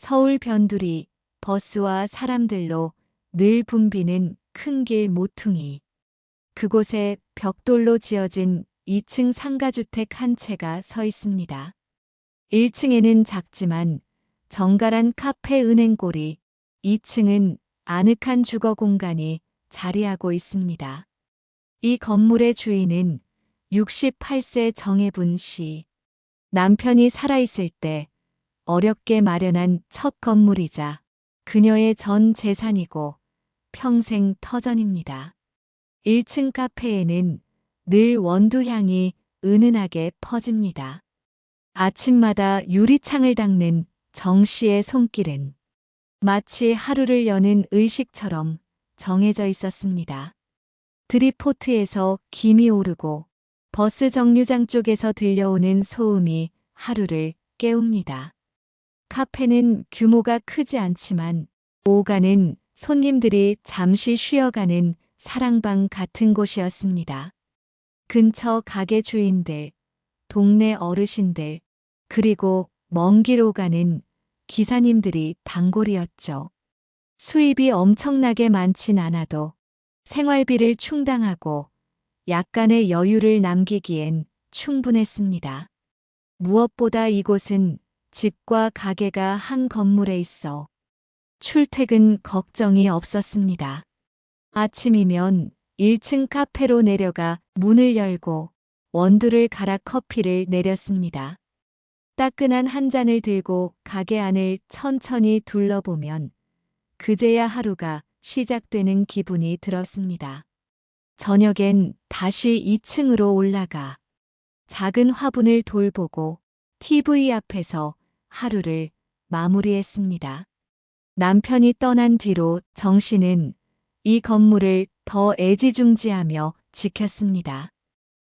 서울 변두리, 버스와 사람들로 늘 붐비는 큰 길 모퉁이. 그곳에 벽돌로 지어진 2층 상가주택 한 채가 서 있습니다. 1층에는 작지만 정갈한 카페 은행골이, 2층은 아늑한 주거 공간이 자리하고 있습니다. 이 건물의 주인은 68세 정혜분 씨. 남편이 살아있을 때 어렵게 마련한 첫 건물이자 그녀의 전 재산이고 평생 터전입니다. 1층 카페에는 늘 원두향이 은은하게 퍼집니다. 아침마다 유리창을 닦는 정 씨의 손길은 마치 하루를 여는 의식처럼 정해져 있었습니다. 드립포트에서 김이 오르고 버스 정류장 쪽에서 들려오는 소음이 하루를 깨웁니다. 카페는 규모가 크지 않지만 오가는 손님들이 잠시 쉬어가는 사랑방 같은 곳이었습니다. 근처 가게 주인들, 동네 어르신들, 그리고 먼 길 오가는 기사님들이 단골이었죠. 수입이 엄청나게 많진 않아도 생활비를 충당하고 약간의 여유를 남기기엔 충분했습니다. 무엇보다 이곳은 집과 가게가 한 건물에 있어 출퇴근 걱정이 없었습니다. 아침이면 1층 카페로 내려가 문을 열고 원두를 갈아 커피를 내렸습니다. 따끈한 한 잔을 들고 가게 안을 천천히 둘러보면 그제야 하루가 시작되는 기분이 들었습니다. 저녁엔 다시 2층으로 올라가 작은 화분을 돌보고 TV 앞에서 하루를 마무리했습니다. 남편이 떠난 뒤로 정 씨는 이 건물을 더 애지중지하며 지켰습니다.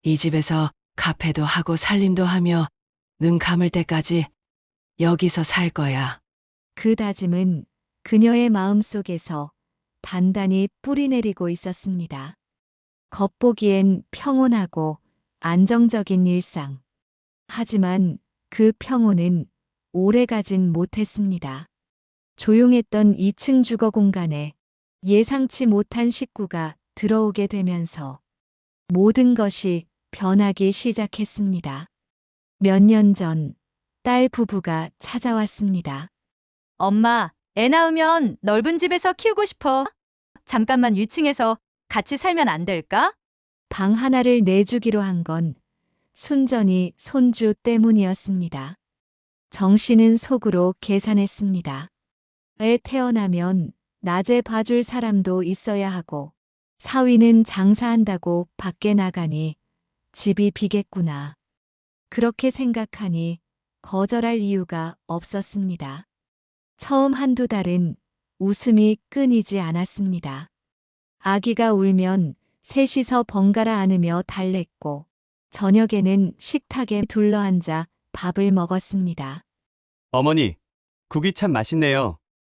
이 집에서 카페도 하고 살림도 하며 눈 감을 때까지 여기서 살 거야. 그 다짐은 그녀의 마음속에서 단단히 뿌리내리고 있었습니다. 겉보기엔 평온하고 안정적인 일상. 하지만 그 평온은 오래가진 못했습니다. 조용했던 2층 주거 공간에 예상치 못한 식구가 들어오게 되면서 모든 것이 변하기 시작했습니다. 몇 년 전 딸 부부가 찾아왔습니다. 엄마, 애 낳으면 넓은 집에서 키우고 싶어. 잠깐만 위층에서 같이 살면 안 될까? 방 하나를 내주기로 한 건 순전히 손주 때문이었습니다. 정 씨는 속으로 계산했습니다. 애 태어나면 낮에 봐줄 사람도 있어야 하고 사위는 장사한다고 밖에 나가니 집이 비겠구나. 그렇게 생각하니 거절할 이유가 없었습니다. 처음 한두 달은 웃음이 끊이지 않았습니다. 아기가 울면 셋이서 번갈아 안으며 달랬고 저녁에는 식탁에 둘러앉아 밥을 먹었습니다. 어머니, 국이 참 맛있네요.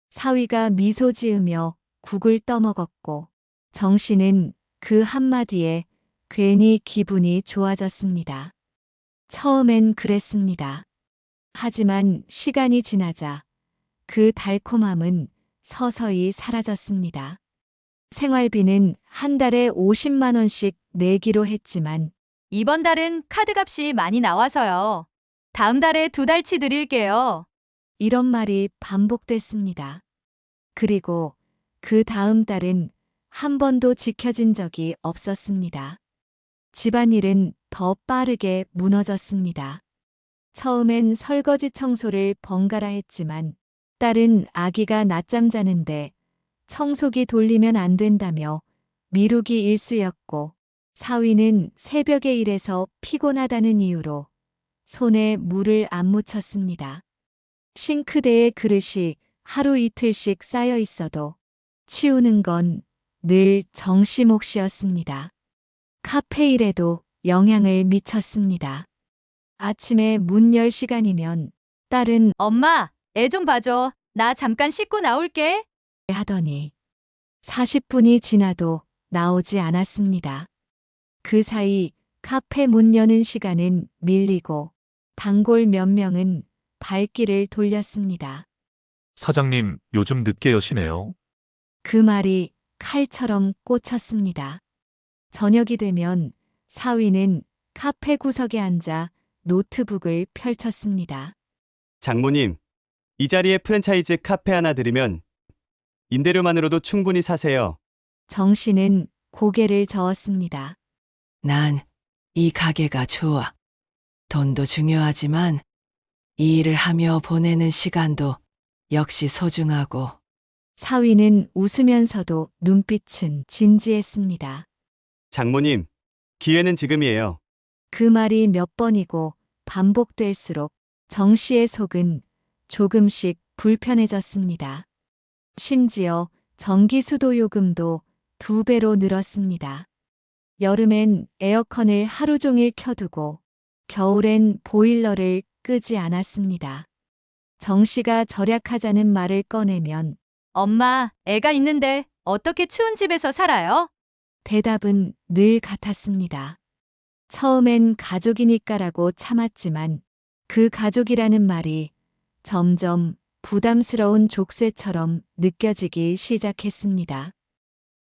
사위가 미소 지으며 국을 떠먹었고 정 씨는 그 한마디에 괜히 기분이 좋아졌습니다. 처음엔 그랬습니다. 하지만 시간이 지나자 그 달콤함은 서서히 사라졌습니다. 생활비는 한 달에 50만 원씩 내기로 했지만 이번 달은 카드값이 많이 나와서요. 다음 달에 2달치 드릴게요. 이런 말이 반복됐습니다. 그리고 그 다음 달은 한 번도 지켜진 적이 없었습니다. 집안일은 더 빠르게 무너졌습니다. 처음엔 설거지 청소를 번갈아 했지만 딸은 아기가 낮잠 자는데 청소기 돌리면 안 된다며 미루기 일쑤였고 사위는 새벽에 일해서 피곤하다는 이유로 손에 물을 안 묻혔습니다. 싱크대에 그릇이 하루 이틀씩 쌓여 있어도 치우는 건 늘 정씨 몫이었습니다. 카페 일에도 영향을 미쳤습니다. 아침에 문 열 시간이면 딸은 엄마, 애 좀 봐줘. 나 잠깐 씻고 나올게. 하더니 40분이 지나도 나오지 않았습니다. 그 사이 카페 문 여는 시간은 밀리고 단골 몇 명은 발길을 돌렸습니다. 사장님, 요즘 늦게 여시네요. 그 말이 칼처럼 꽂혔습니다. 저녁이 되면 사위는 카페 구석에 앉아 노트북을 펼쳤습니다. 장모님, 이 자리에 프랜차이즈 카페 하나 들이면 임대료만으로도 충분히 사세요. 정 씨는 고개를 저었습니다. 난 이 가게가 좋아. 돈도 중요하지만 이 일을 하며 보내는 시간도 역시 소중하고 사위는 웃으면서도 눈빛은 진지했습니다. 장모님, 기회는 지금이에요. 그 말이 몇 번이고 반복될수록 정 씨의 속은 조금씩 불편해졌습니다. 심지어 전기수도 요금도 2배로 늘었습니다. 여름엔 에어컨을 하루 종일 켜두고 겨울엔 보일러를 끄지 않았습니다. 정 씨가 절약하자는 말을 꺼내면 엄마, 애가 있는데 어떻게 추운 집에서 살아요? 대답은 늘 같았습니다. 처음엔 가족이니까라고 참았지만 그 가족이라는 말이 점점 부담스러운 족쇄처럼 느껴지기 시작했습니다.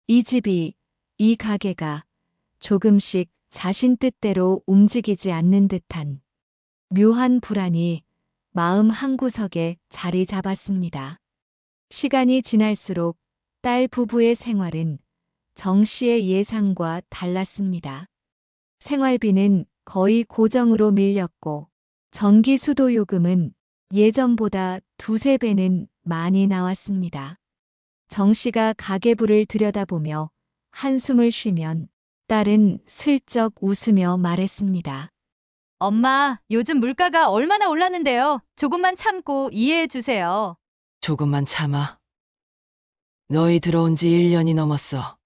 이 집이, 이 가게가 조금씩 자신 뜻대로 움직이지 않는 듯한 묘한 불안이 마음 한구석에 자리 잡았습니다. 시간이 지날수록 딸 부부의 생활은 정 씨의 예상과 달랐습니다. 생활비는 거의 고정으로 밀렸고 전기수도 요금은 예전보다 2~3배는 많이 나왔습니다. 정 씨가 가계부를 들여다보며 한숨을 쉬면 딸은 슬쩍 웃으며 말했습니다. 엄마, 요즘 물가가 얼마나 올랐는데요. 조금만 참고 이해해 주세요. 조금만 참아. 너희 들어온 지 1년이 넘었어.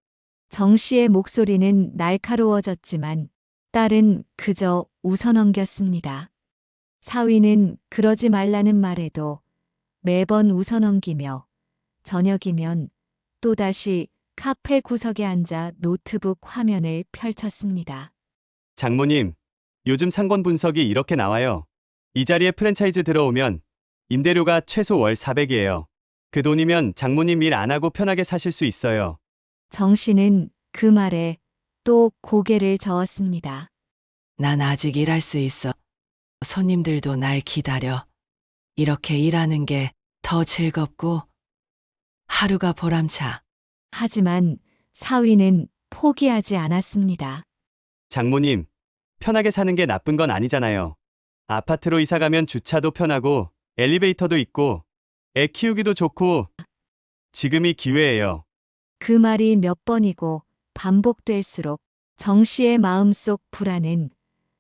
정 씨의 목소리는 날카로워졌지만 딸은 그저 웃어넘겼습니다. 사위는 그러지 말라는 말에도 매번 웃어넘기며 저녁이면 또다시 카페 구석에 앉아 노트북 화면을 펼쳤습니다. 장모님, 요즘 상권 분석이 이렇게 나와요. 이 자리에 프랜차이즈 들어오면 임대료가 최소 월 400이에요. 그 돈이면 장모님 일 안 하고 편하게 사실 수 있어요. 정 씨는 그 말에 또 고개를 저었습니다. 난 아직 일할 수 있어. 손님들도 날 기다려. 이렇게 일하는 게 더 즐겁고 하루가 보람차. 하지만 사위는 포기하지 않았습니다. 장모님, 편하게 사는 게 나쁜 건 아니잖아요. 아파트로 이사 가면 주차도 편하고 엘리베이터도 있고 애 키우기도 좋고 지금이 기회예요. 그 말이 몇 번이고 반복될수록 정 씨의 마음속 불안은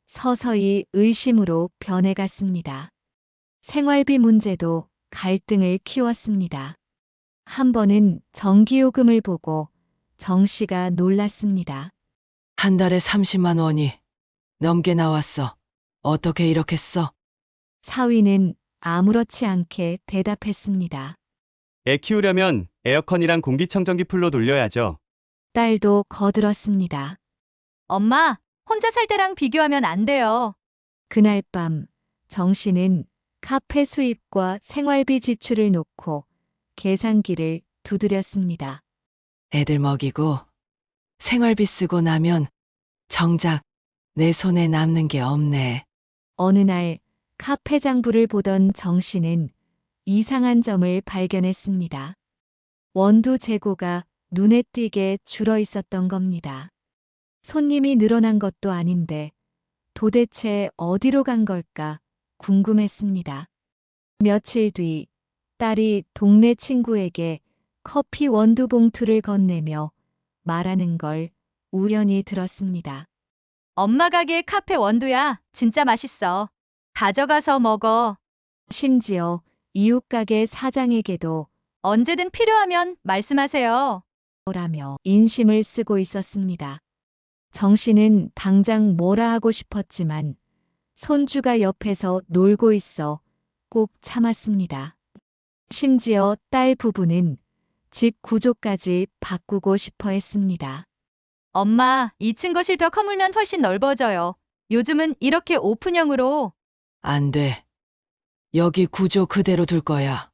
서서히 의심으로 변해갔습니다. 생활비 문제도 갈등을 키웠습니다. 한 번은 전기요금을 보고 정 씨가 놀랐습니다. 한 달에 30만 원이 넘게 나왔어. 어떻게 이렇게 써? 사위는 아무렇지 않게 대답했습니다. 애 키우려면 에어컨이랑 공기청정기 풀로 돌려야죠. 딸도 거들었습니다. 엄마, 혼자 살 때랑 비교하면 안 돼요. 그날 밤 정 씨는 카페 수입과 생활비 지출을 놓고 계산기를 두드렸습니다. 애들 먹이고 생활비 쓰고 나면 정작 내 손에 남는 게 없네. 어느 날 카페 장부를 보던 정 씨는 이상한 점을 발견했습니다. 원두 재고가 눈에 띄게 줄어 있었던 겁니다. 손님이 늘어난 것도 아닌데 도대체 어디로 간 걸까 궁금했습니다. 며칠 뒤 딸이 동네 친구에게 커피 원두 봉투를 건네며 말하는 걸 우연히 들었습니다. 엄마 가게 카페 원두야. 진짜 맛있어. 가져가서 먹어. 심지어 이웃 가게 사장에게도 언제든 필요하면 말씀하세요. 라며 인심을 쓰고 있었습니다. 정 씨는 당장 뭐라 하고 싶었지만 손주가 옆에서 놀고 있어 꼭 참았습니다. 심지어 딸 부부는 집 구조까지 바꾸고 싶어 했습니다. 엄마, 2층 거실 벽 허물면 훨씬 넓어져요. 요즘은 이렇게 오픈형으로. 안 돼. 여기 구조 그대로 둘 거야.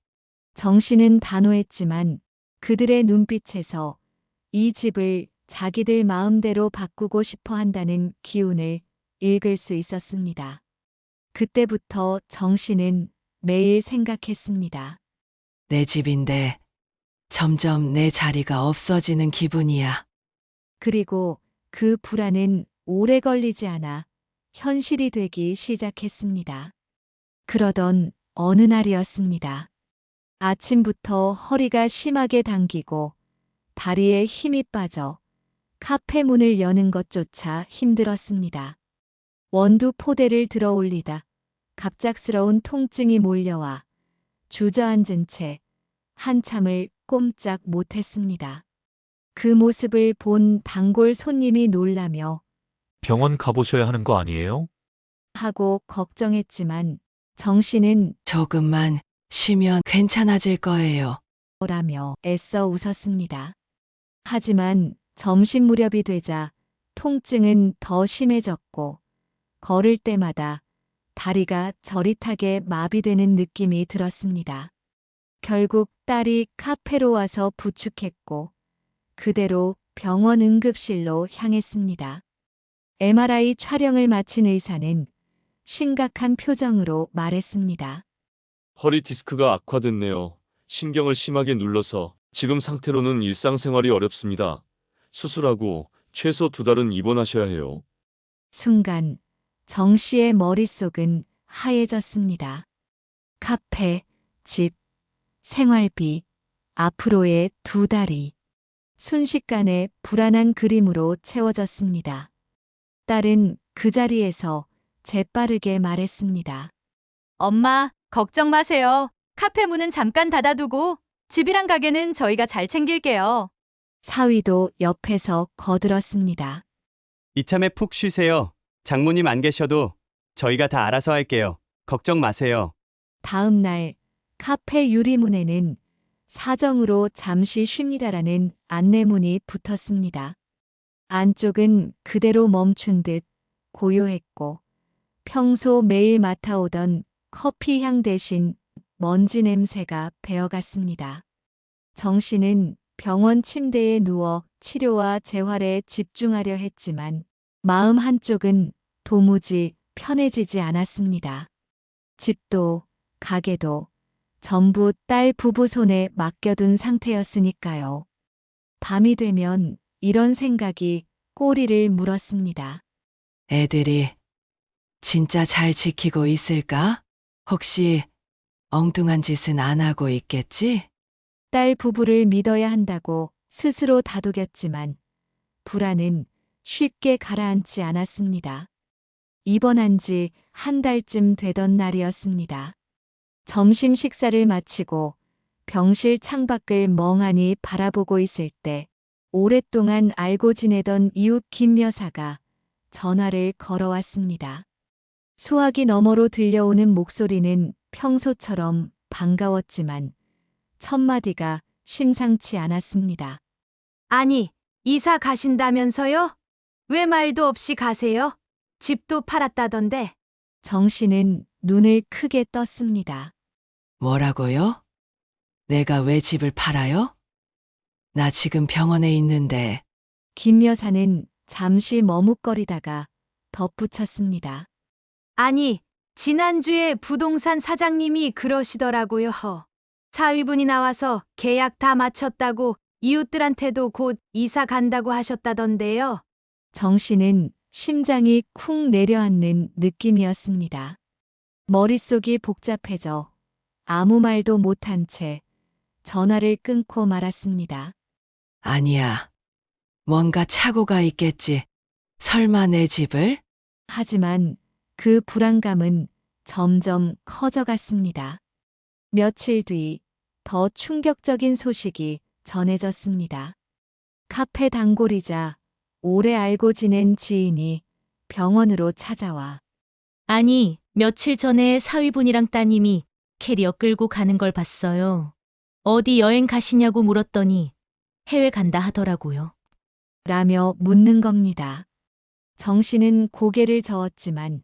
정 씨는 단호했지만 그들의 눈빛에서 이 집을 자기들 마음대로 바꾸고 싶어 한다는 기운을 읽을 수 있었습니다. 그때부터 정 씨는 매일 생각했습니다. 내 집인데 점점 내 자리가 없어지는 기분이야. 그리고 그 불안은 오래 걸리지 않아 현실이 되기 시작했습니다. 그러던 어느 날이었습니다. 아침부터 허리가 심하게 당기고 다리에 힘이 빠져 카페 문을 여는 것조차 힘들었습니다. 원두 포대를 들어 올리다 갑작스러운 통증이 몰려와 주저앉은 채 한참을 꼼짝 못했습니다. 그 모습을 본 단골 손님이 놀라며 병원 가보셔야 하는 거 아니에요? 하고 걱정했지만 정 씨는 조금만 쉬면 괜찮아질 거예요. 라며 애써 웃었습니다. 하지만 점심 무렵이 되자 통증은 더 심해졌고 걸을 때마다 다리가 저릿하게 마비되는 느낌이 들었습니다. 결국 딸이 카페로 와서 부축했고 그대로 병원 응급실로 향했습니다. MRI 촬영을 마친 의사는 심각한 표정으로 말했습니다. 허리 디스크가 악화됐네요. 신경을 심하게 눌러서 지금 상태로는 일상생활이 어렵습니다. 수술하고 최소 2달은 입원하셔야 해요. 순간 정 씨의 머릿속은 하얘졌습니다. 카페, 집, 생활비, 앞으로의 2달이 순식간에 불안한 그림으로 채워졌습니다. 딸은 그 자리에서 재빠르게 말했습니다. 엄마, 걱정 마세요. 카페 문은 잠깐 닫아두고 집이랑 가게는 저희가 잘 챙길게요. 사위도 옆에서 거들었습니다. 이참에 푹 쉬세요. 장모님 안 계셔도 저희가 다 알아서 할게요. 걱정 마세요. 다음 날 카페 유리문에는 사정으로 잠시 쉽니다라는 안내문이 붙었습니다. 안쪽은 그대로 멈춘 듯 고요했고 평소 매일 맡아오던 커피 향 대신 먼지 냄새가 배어갔습니다. 정 씨는 병원 침대에 누워 치료와 재활에 집중하려 했지만 마음 한쪽은 도무지 편해지지 않았습니다. 집도 가게도 전부 딸 부부 손에 맡겨둔 상태였으니까요. 밤이 되면 이런 생각이 꼬리를 물었습니다. 애들이 진짜 잘 지키고 있을까? 혹시 엉뚱한 짓은 안 하고 있겠지? 딸 부부를 믿어야 한다고 스스로 다독였지만 불안은 쉽게 가라앉지 않았습니다. 입원한 지 한 달쯤 되던 날이었습니다. 점심 식사를 마치고 병실 창밖을 멍하니 바라보고 있을 때 오랫동안 알고 지내던 이웃 김 여사가 전화를 걸어왔습니다. 수화기 너머로 들려오는 목소리는 평소처럼 반가웠지만 첫마디가 심상치 않았습니다. 아니, 이사 가신다면서요? 왜 말도 없이 가세요? 집도 팔았다던데. 정 씨는 눈을 크게 떴습니다. 뭐라고요? 내가 왜 집을 팔아요? 나 지금 병원에 있는데. 김 여사는 잠시 머뭇거리다가 덧붙였습니다. 아니, 지난주에 부동산 사장님이 그러시더라고요. 사위분이 나와서 계약 다 마쳤다고 이웃들한테도 곧 이사 간다고 하셨다던데요. 정 씨는 심장이 쿵 내려앉는 느낌이었습니다. 머릿속이 복잡해져 아무 말도 못한 채 전화를 끊고 말았습니다. 아니야. 뭔가 착오가 있겠지. 설마 내 집을? 하지만 그 불안감은 점점 커져갔습니다. 며칠 뒤 더 충격적인 소식이 전해졌습니다. 카페 단골이자 오래 알고 지낸 지인이 병원으로 찾아와 아니, 며칠 전에 사위분이랑 따님이 캐리어 끌고 가는 걸 봤어요. 어디 여행 가시냐고 물었더니 해외 간다 하더라고요. 라며 묻는 겁니다. 정 씨는 고개를 저었지만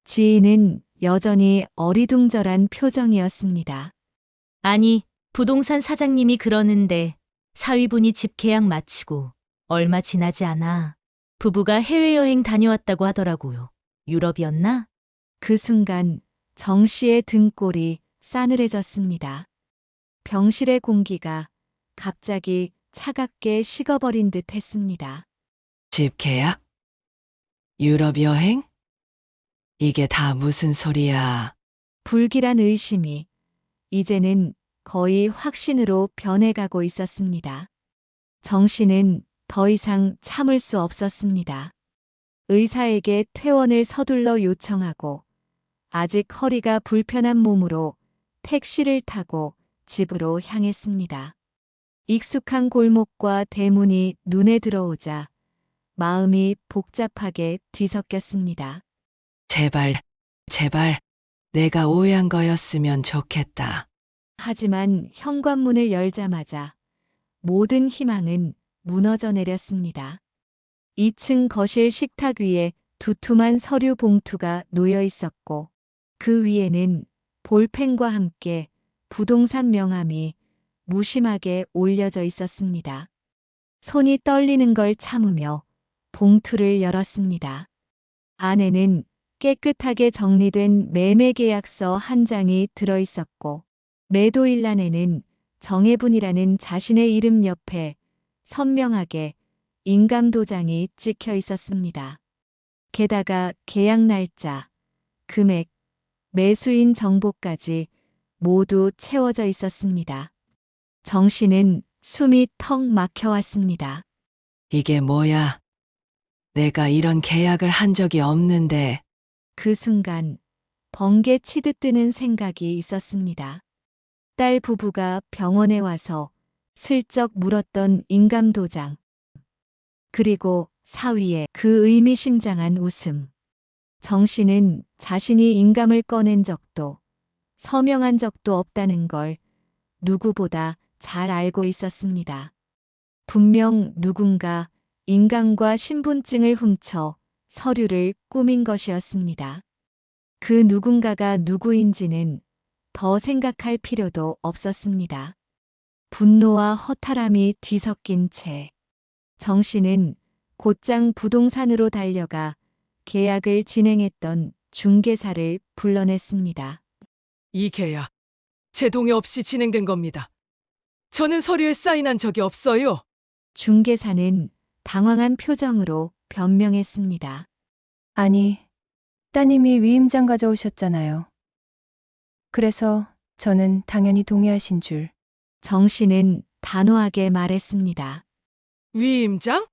지인은 여전히 어리둥절한 표정이었습니다. 아니, 부동산 사장님이 그러는데 사위분이 집 계약 마치고 얼마 지나지 않아 부부가 해외여행 다녀왔다고 하더라고요. 유럽이었나? 그 순간 정 씨의 등골이 싸늘해졌습니다. 병실의 공기가 갑자기 차갑게 식어버린 듯 했습니다. 집 계약? 유럽 여행? 이게 다 무슨 소리야? 불길한 의심이 이제는 거의 확신으로 변해가고 있었습니다. 정 씨는 더 이상 참을 수 없었습니다. 의사에게 퇴원을 서둘러 요청하고 아직 허리가 불편한 몸으로 택시를 타고 집으로 향했습니다. 익숙한 골목과 대문이 눈에 들어오자 마음이 복잡하게 뒤섞였습니다. 제발, 내가 오해한 거였으면 좋겠다. 하지만 현관문을 열자마자 모든 희망은 무너져 내렸습니다. 2층 거실 식탁 위에 두툼한 서류 봉투가 놓여 있었고 그 위에는 볼펜과 함께 부동산 명함이 무심하게 올려져 있었습니다. 손이 떨리는 걸 참으며 봉투를 열었습니다. 안에는 깨끗하게 정리된 매매 계약서 한 장이 들어 있었고 매도일란에는 정혜분이라는 자신의 이름 옆에 선명하게 인감도장이 찍혀 있었습니다. 게다가 계약 날짜, 금액, 매수인 정보까지 모두 채워져 있었습니다. 정 씨는 숨이 턱 막혀왔습니다. 이게 뭐야? 내가 이런 계약을 한 적이 없는데. 그 순간 번개 치듯 뜨는 생각이 있었습니다. 딸 부부가 병원에 와서 슬쩍 물었던 인감도장. 그리고 사위의 그 의미심장한 웃음. 정 씨는 자신이 인감을 꺼낸 적도 서명한 적도 없다는 걸 누구보다 잘 알고 있었습니다. 분명 누군가 인감과 신분증을 훔쳐 서류를 꾸민 것이었습니다. 그 누군가가 누구인지는 더 생각할 필요도 없었습니다. 분노와 허탈함이 뒤섞인 채 정 씨는 곧장 부동산으로 달려가 계약을 진행했던 중개사를 불러냈습니다. 이 계약, 제 동의 없이 진행된 겁니다. 저는 서류에 사인한 적이 없어요. 중개사는 당황한 표정으로 변명했습니다. 아니, 따님이 위임장 가져오셨잖아요. 그래서 저는 당연히 동의하신 줄. 정 씨는 단호하게 말했습니다. 위임장?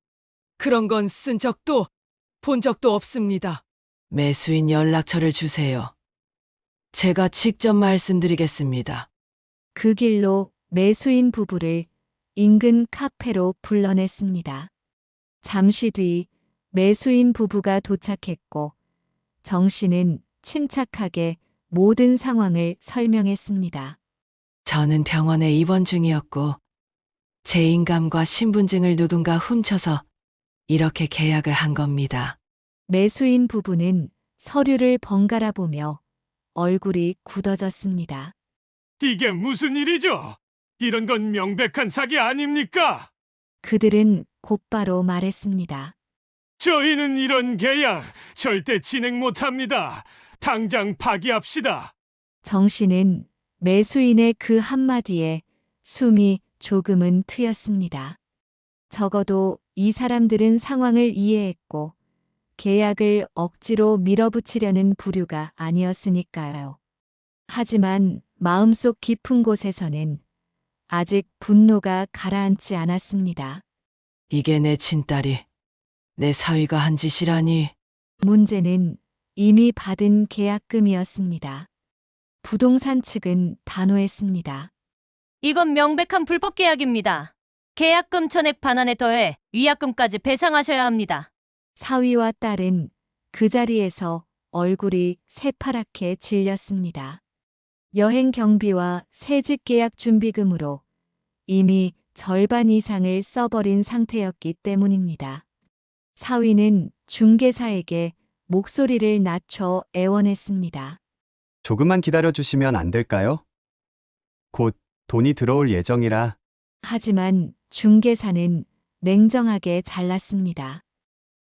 그런 건 쓴 적도 본 적도 없습니다. 매수인 연락처를 주세요. 제가 직접 말씀드리겠습니다. 그 길로 매수인 부부를 인근 카페로 불러냈습니다. 잠시 뒤 매수인 부부가 도착했고 정 씨는 침착하게 모든 상황을 설명했습니다. 저는 병원에 입원 중이었고 제 인감과 신분증을 누군가 훔쳐서 이렇게 계약을 한 겁니다. 매수인 부부는 서류를 번갈아 보며 얼굴이 굳어졌습니다. 이게 무슨 일이죠? 이런 건 명백한 사기 아닙니까? 그들은 곧바로 말했습니다. 저희는 이런 계약 절대 진행 못합니다. 당장 파기합시다. 정 씨는 매수인의 그 한마디에 숨이 조금은 트였습니다. 적어도 이 사람들은 상황을 이해했고 계약을 억지로 밀어붙이려는 부류가 아니었으니까요. 하지만 마음속 깊은 곳에서는 아직 분노가 가라앉지 않았습니다. 이게 내 친딸이 내 사위가 한 짓이라니. 문제는 이미 받은 계약금이었습니다. 부동산 측은 단호했습니다. 이건 명백한 불법 계약입니다. 계약금 전액 반환에 더해 위약금까지 배상하셔야 합니다. 사위와 딸은 그 자리에서 얼굴이 새파랗게 질렸습니다. 여행 경비와 새집 계약 준비금으로 이미 절반 이상을 써버린 상태였기 때문입니다. 사위는 중개사에게 목소리를 낮춰 애원했습니다. 조금만 기다려 주시면 안 될까요? 곧 돈이 들어올 예정이라. 하지만 중개사는 냉정하게 잘랐습니다.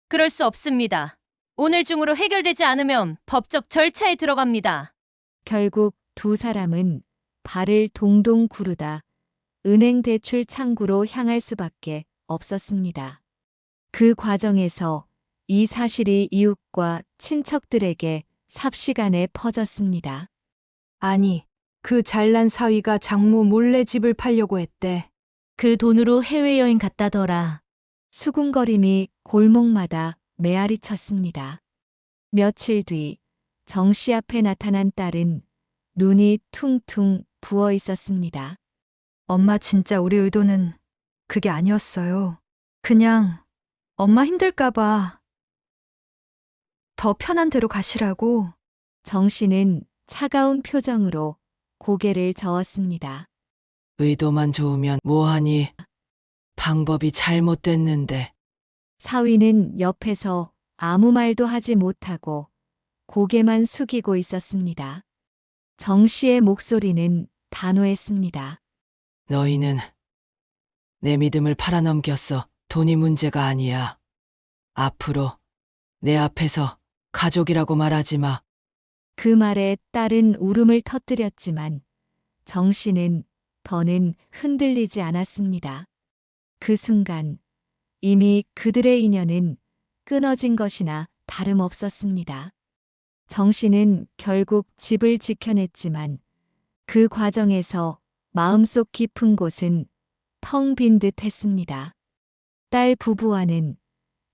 그럴 수 없습니다. 오늘 중으로 해결되지 않으면 법적 절차에 들어갑니다. 결국 두 사람은 발을 동동 구르다 은행 대출 창구로 향할 수밖에 없었습니다. 그 과정에서 이 사실이 이웃과 친척들에게 삽시간에 퍼졌습니다. 아니, 그 잘난 사위가 장모 몰래 집을 팔려고 했대. 그 돈으로 해외여행 갔다더라. 수군거림이 골목마다 메아리 쳤습니다. 며칠 뒤 정 씨 앞에 나타난 딸은 눈이 퉁퉁 부어 있었습니다. 엄마 진짜 우리 의도는 그게 아니었어요. 그냥 엄마 힘들까봐 더 편한 대로 가시라고. 정 씨는 차가운 표정으로 고개를 저었습니다. 의도만 좋으면 뭐하니? 방법이 잘못됐는데. 사위는 옆에서 아무 말도 하지 못하고 고개만 숙이고 있었습니다. 정 씨의 목소리는 단호했습니다. 너희는 내 믿음을 팔아넘겼어. 돈이 문제가 아니야. 앞으로 내 앞에서 가족이라고 말하지 마. 그 말에 딸은 울음을 터뜨렸지만 정 씨는 더는 흔들리지 않았습니다. 그 순간 이미 그들의 인연은 끊어진 것이나 다름없었습니다. 정 씨는 결국 집을 지켜냈지만 그 과정에서 마음속 깊은 곳은 텅 빈 듯 했습니다. 딸 부부와는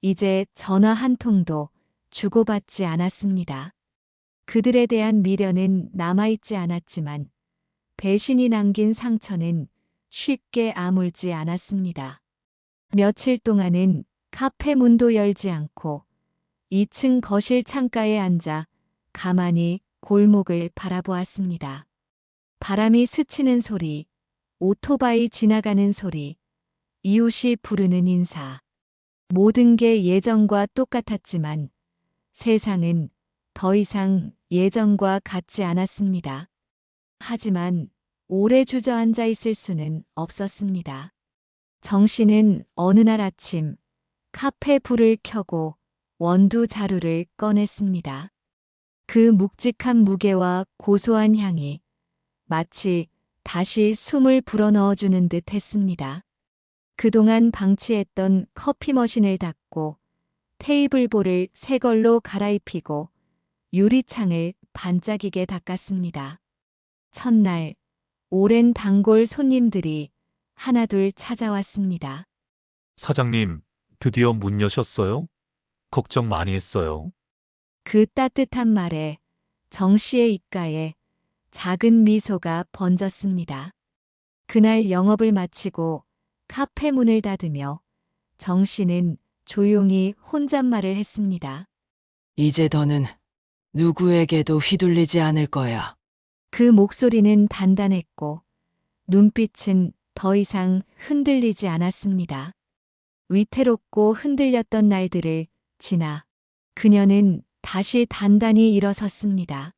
이제 전화 한 통도 주고받지 않았습니다. 그들에 대한 미련은 남아있지 않았지만 배신이 남긴 상처는 쉽게 아물지 않았습니다. 며칠 동안은 카페 문도 열지 않고 2층 거실 창가에 앉아 가만히 골목을 바라보았습니다. 바람이 스치는 소리, 오토바이 지나가는 소리, 이웃이 부르는 인사. 모든 게 예전과 똑같았지만 세상은 더 이상 예전과 같지 않았습니다. 하지만 오래 주저앉아 있을 수는 없었습니다. 정 씨는 어느 날 아침 카페 불을 켜고 원두 자루를 꺼냈습니다. 그 묵직한 무게와 고소한 향이 마치 다시 숨을 불어넣어주는 듯 했습니다. 그동안 방치했던 커피 머신을 닫고 테이블볼을 새 걸로 갈아입히고 유리창을 반짝이게 닦았습니다. 첫날 오랜 단골 손님들이 하나둘 찾아왔습니다. 사장님, 드디어 문 여셨어요? 걱정 많이 했어요. 그 따뜻한 말에 정 씨의 입가에 작은 미소가 번졌습니다. 그날 영업을 마치고 카페 문을 닫으며 정 씨는 조용히 혼잣말을 했습니다. 이제 더는 누구에게도 휘둘리지 않을 거야. 그 목소리는 단단했고 눈빛은 더 이상 흔들리지 않았습니다. 위태롭고 흔들렸던 날들을 지나 그녀는 다시 단단히 일어섰습니다.